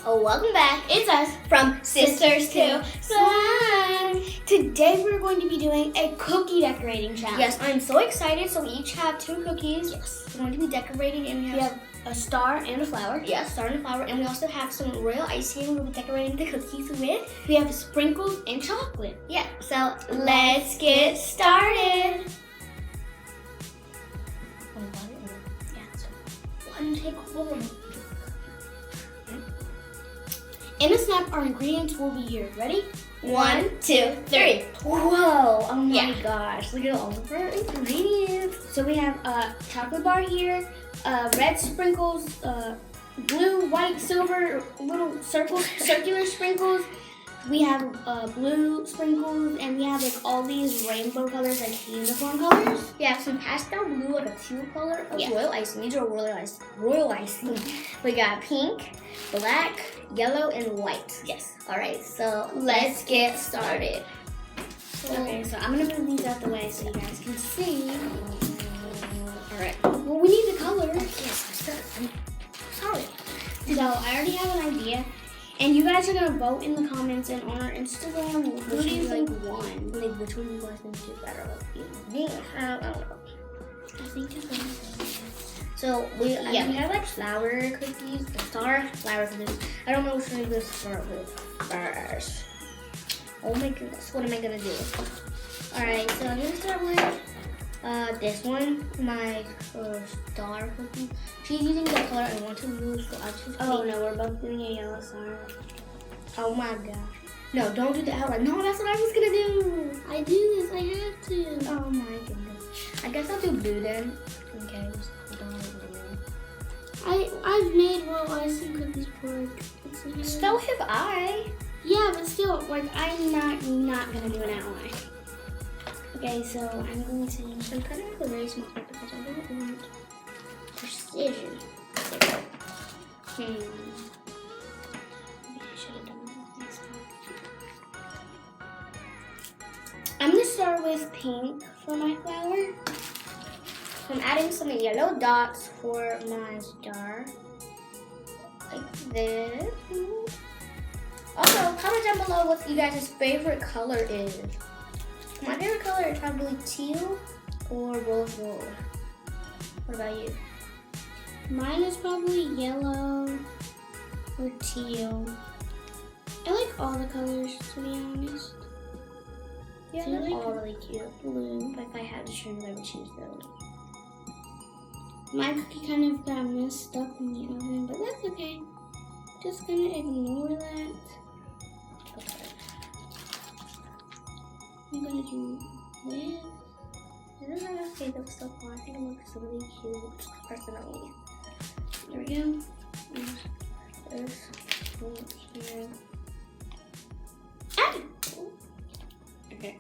Oh, welcome back. It's us from Sisters to Slime. Today we're going to be doing a cookie decorating challenge. Yes, I'm so excited. So we each have 2 cookies. Yes. We're going to be decorating, and We have a star and a flower. Yes, star and a flower, and we also have some royal icing we'll be decorating the cookies with. We have sprinkles and chocolate. Yeah, so let's get started. One take home. In a snap, our ingredients will be here. Ready? 1, 2, 3. Whoa! Oh my Yeah. gosh! Look at all of our ingredients. So we have a chocolate bar here, red sprinkles, blue, white, silver, little circles, circular sprinkles. We have blue sprinkles, and we have like all these rainbow colors, like unicorn colors. We have some pastel blue, like a teal color of Yeah. royal icing. These are royal icing. We got pink, black, yellow, and white. Yes. All right, so let's get started. Okay, so I'm gonna move these out the way so you guys can see. All right. Well, we need the colors. Yes, I'm sorry. So I already have an idea, and you guys are gonna vote in the comments and on our Instagram. Who do you think won? Like, which one do you guys think is better? Me? I don't know. I think it's gonna. So we have like flower cookies, the star flower cookies. I don't know which one to start with first. Oh my goodness, what am I gonna do? Alright, so I'm gonna start with this one, my star cookie. She's using the color I want to use, so I'll choose Oh pink. no, we're both doing a yellow star. Oh my gosh. No, don't do the outline. No, that's what I was gonna do. I do this. I have to. Oh my goodness. I guess I'll do blue then. Okay, just don't do blue. I've made royal icing cookies before. So have I. Yeah, but still, like I'm not gonna do an outline. Okay, so I'm going to. I'm cutting with a very small part because I don't want precision. Maybe I should have done it with this one. I'm gonna start with pink for my flower. I'm adding some yellow dots for my star. Like this. Also, comment down below what you guys' favorite color is. My favorite color is probably teal or rose gold. What about you? Mine is probably yellow or teal. I like all the colors, to be honest. Yeah, So they're like all really cute. Blue. But if I had to choose, I would choose those. My cookie kind of got messed up in the oven, but that's okay. Just gonna ignore that. Okay. I'm gonna do this. Isn't that okay though so far? I think it looks really cute, personally. There we go. This one here. Ah! Okay.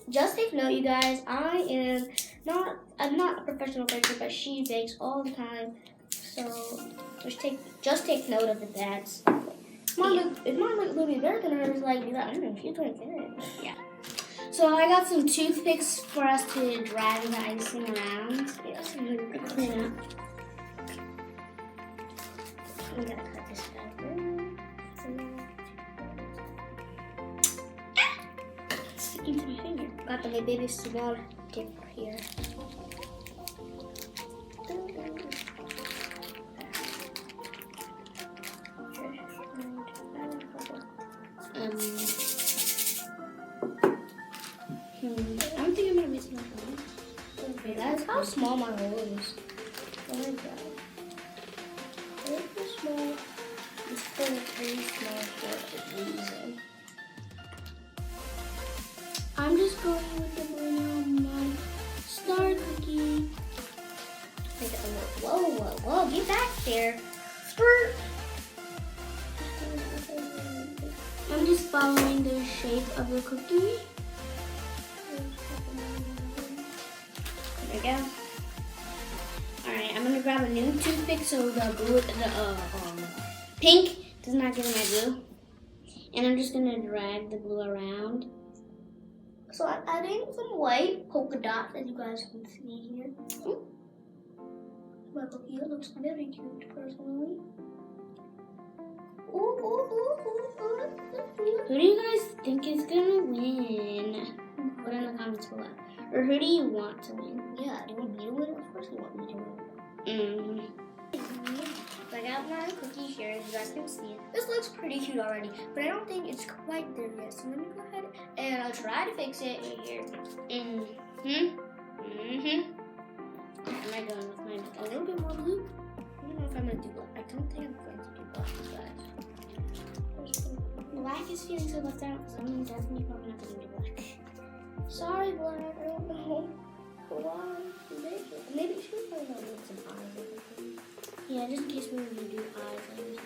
Just take note, you guys. I'm not a professional baker, but she bakes all the time. So just take note of that. If mine look a little bit better than hers, like be like, she's doing good. Yeah. So I got some toothpicks for us to drag the icing around. Yes, I'm gonna Clean up. I'm gonna cut this out. Sticking to my finger. Got the baby small tip here. I don't think I'm gonna miss my phone. Okay, that's how small my hole is. Oh my god. It's small. It's still very small for a reason. I'm just going with the blue on my star cookie. Whoa, get back there. Skirt. I'm just following the shape of the cookie. There we go. Alright, I'm gonna grab a new toothpick so the pink does not get in my glue. And I'm just gonna drag the glue around. So I'm adding some white polka dots, as you guys can see here. cookie. It looks very cute, personally. Ooh, ooh, ooh, ooh, ooh. Who do you guys think is gonna win? Put in the comments below. Or who do you want to win? Yeah, do you want me to win? Of course you want me to win. So I got my cookie here, as you guys can see. This looks pretty cute already, but I don't think it's quite there yet. So let me go ahead and I'll try to fix it right here. What am I doing with mine? A little bit more blue. I don't know if I'm gonna do black. I don't think I'm going to do black, guys. Black is feeling so left out, so I'm definitely probably not gonna do black. Sorry, black. I don't know. Why? Maybe you should probably not make some eyes or something. Yeah, just in case we were gonna do eyes. I was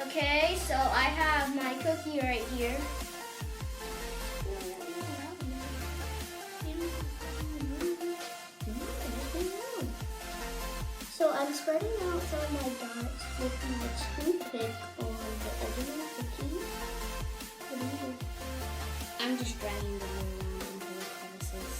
Okay, so I have my cookie right here. So I'm spreading out some of my dots with my toothpick on the original cookie. What do you do? I'm just dragging the glue around into the crevices.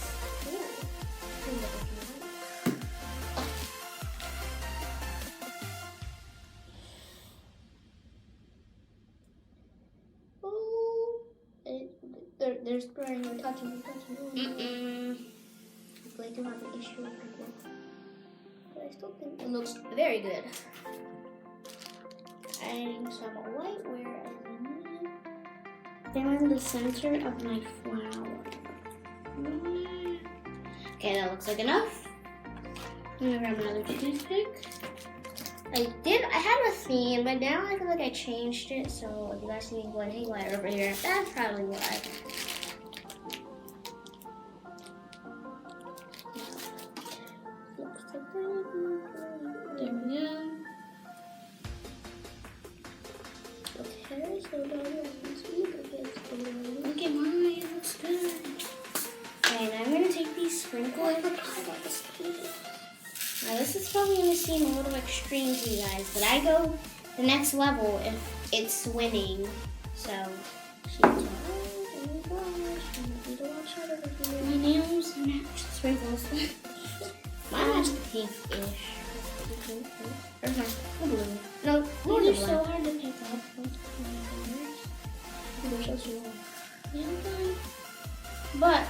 They're spraying, they're touching. I do have an issue with it. But I still think it looks very good. Adding some white where I need. Then the center of my flower. Okay, that looks like enough. I'm gonna grab another toothpick. I had a theme, but now I feel like I changed it, so if you guys see me going haywire over here, that's probably why. There we go. Okay, so now I can see the Look at mine, it looks good. Okay, and I'm gonna take these sprinkles. Now this is probably gonna seem a little extreme to you guys, but I go the next level if it's winning. So, my nails match the sprinkles. Mine match the pink-ish. Or blue. No, These are the so black. hard to pick up. They're so small. Yeah, fine. But,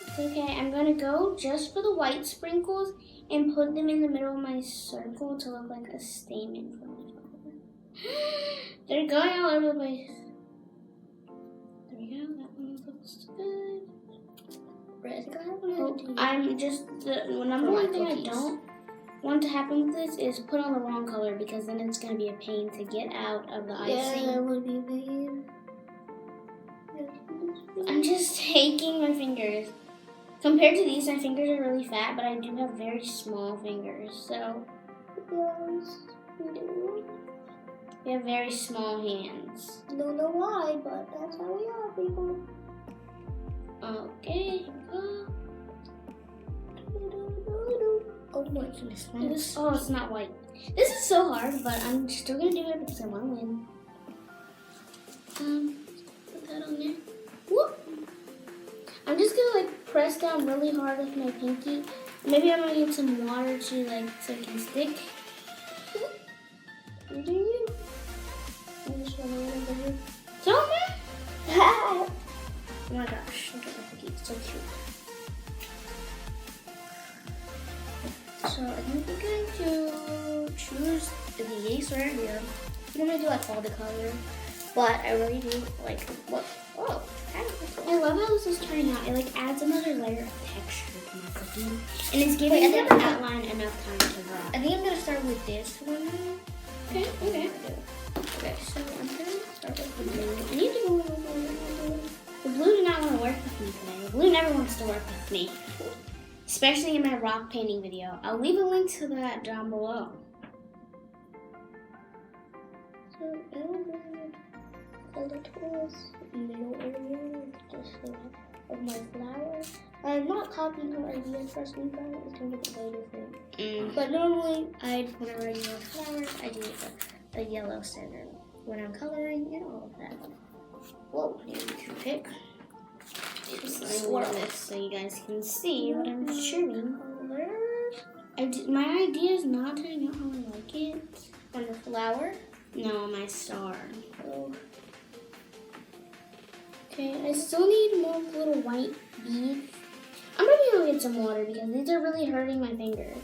it's okay. I'm gonna go just for the white sprinkles and put them in the middle of my circle to look like a stamen for my flower. They're going all over the place. There we go. That one looks good. I'm just the number one thing I don't want to happen with this is put on the wrong color, because then it's going to be a pain to get out of the icing. Yeah, it would be a pain. I'm just taking my fingers. Compared to these, my fingers are really fat, but I do have very small fingers. So Yes, we do. we have very small hands. Don't know why, but that's how we are, people. Okay, here we go. Oh, what's this one? Oh, it's not white. This is so hard, but I'm still gonna do it because I want to win. Put that on there. Whoop! I'm just gonna press down really hard with my pinky. Maybe I'm gonna get some water to so it can stick. You do you? I'm just running over here. It's on there. Oh my gosh, look at my cookie, it's so cute. So I think we're going to choose these right here. I'm gonna do all the color, but I really do like what. Oh, I love how this is turning out. It adds another layer of texture to my cookie, and it's giving Wait, the outline enough time to draw. I think I'm gonna start with this one. Okay. Okay, so I'm gonna start with the blue. I need to go over. The blue did not want to work with me today. The blue never wants to work with me. Especially in my rock painting video. I'll leave a link to that down below. So I will do the towards middle area just of my flower. I'm not copying her ideas, trust me, guys. It's gonna be way different. But normally, whenever I use flowers, I do a yellow center when I'm coloring and all of that. Whoa, need to pick. Swirl this so you guys can see what I'm shooting. My idea is not turning out how I like it. On the flower? No, on my star. Oh. Okay, I still need more little white beads. I'm gonna go get some water because these are really hurting my fingers.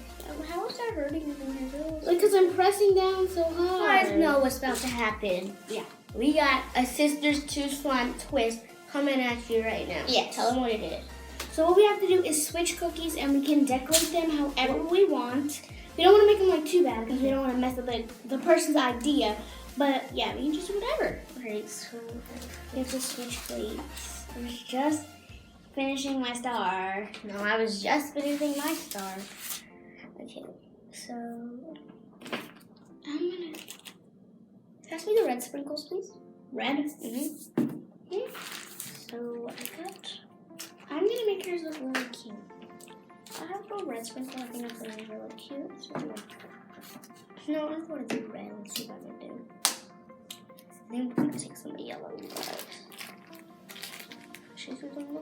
How is that hurting your fingers? Because I'm pressing down so hard. You guys know what's about to happen. Yeah. We got a Sisters 2 Slime twist coming at you right now. Yes. Tell them what it is. So what we have to do is switch cookies and we can decorate them however we want. We don't want to make them like too bad because we don't want to mess up the person's idea. But yeah, we can just do whatever. Alright, so We have to switch plates. I was just finishing my star. no, I was just finishing my star. Okay, so I'm gonna pass me the red sprinkles, please. red. Mm-hmm. So I'm gonna make hers look really cute. I have a red sprinkle. I think that's gonna be really cute. So, no, I want to do red. Let's see what I'm gonna do. Then we're gonna take some yellow. She's with the blue.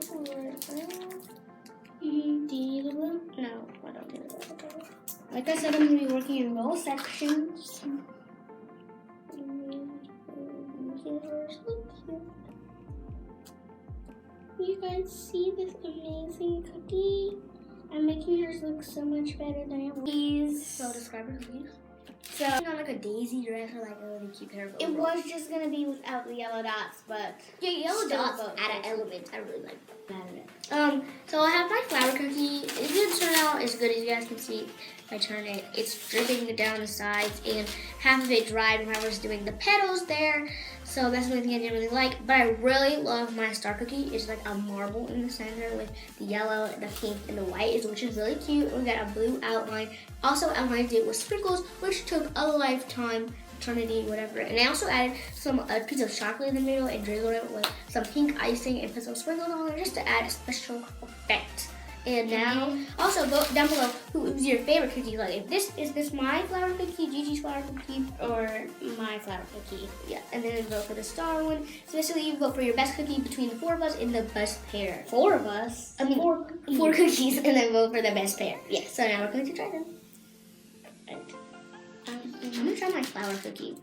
Do you do the blue? No, I don't do that. Like I said, I'm gonna be working in roll sections. You guys see this amazing cookie? I'm making hers look so much better than it was. So describe her, please. So Not like a daisy dress or like a really cute pair of it overalls. was just gonna be without the yellow dots, but Yeah, yellow still dots both. add an element. I really like that. added it. So I have my flower cookie. It didn't turn out as good as you guys can see. If I turn it, it's dripping down the sides, and half of it dried when I was doing the petals there. So that's the only thing I didn't really like. But I really love my star cookie. It's like a marble in the center with the yellow, the pink, and the white, which is really cute. We got a blue outline. Also outlined it with sprinkles, which took a lifetime, eternity, whatever. And I also added a piece of chocolate in the middle and drizzled it with some pink icing and put some sprinkles on it just to add a special effect. And now, also vote down below who's your favorite cookie. Like, is this my flower cookie, Gigi's flower cookie, Or my flower cookie. yeah, and then vote for the star one. So basically, you vote for your best cookie between the 4 of us and the best pair. 4 of us. I mean, 4 cookies, and then vote for the best pair. Yeah. So now we're going to try them. I'm gonna try my flower cookie.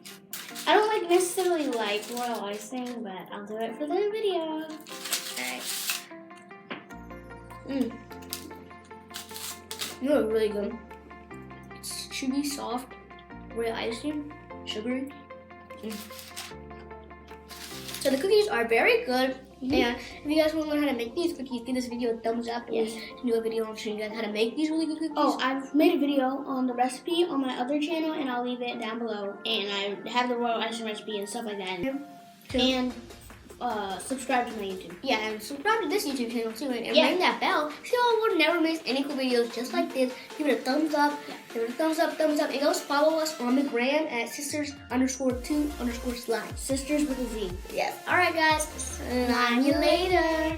I don't necessarily like royal icing, but I'll do it for the video. Alright. You know, really good. It's chewy, soft, royal icing, sugary. So the cookies are very good. And if you guys want to learn how to make these cookies, give this video a thumbs up. Yes. And do a video on showing you guys how to make these really good cookies. Oh, I've made a video on the recipe on my other channel, and I'll leave it down below. And I have the royal icing recipe and stuff like that. And subscribe to my YouTube. Yeah, and subscribe to this YouTube channel too, and Yeah. ring that bell so you will never miss any cool videos just like this. Give it a thumbs up. Yeah. Give it a thumbs up, and go follow us on the gram at sisters_2_slime. Sisters with a Z. Yes. All right, guys. See you later.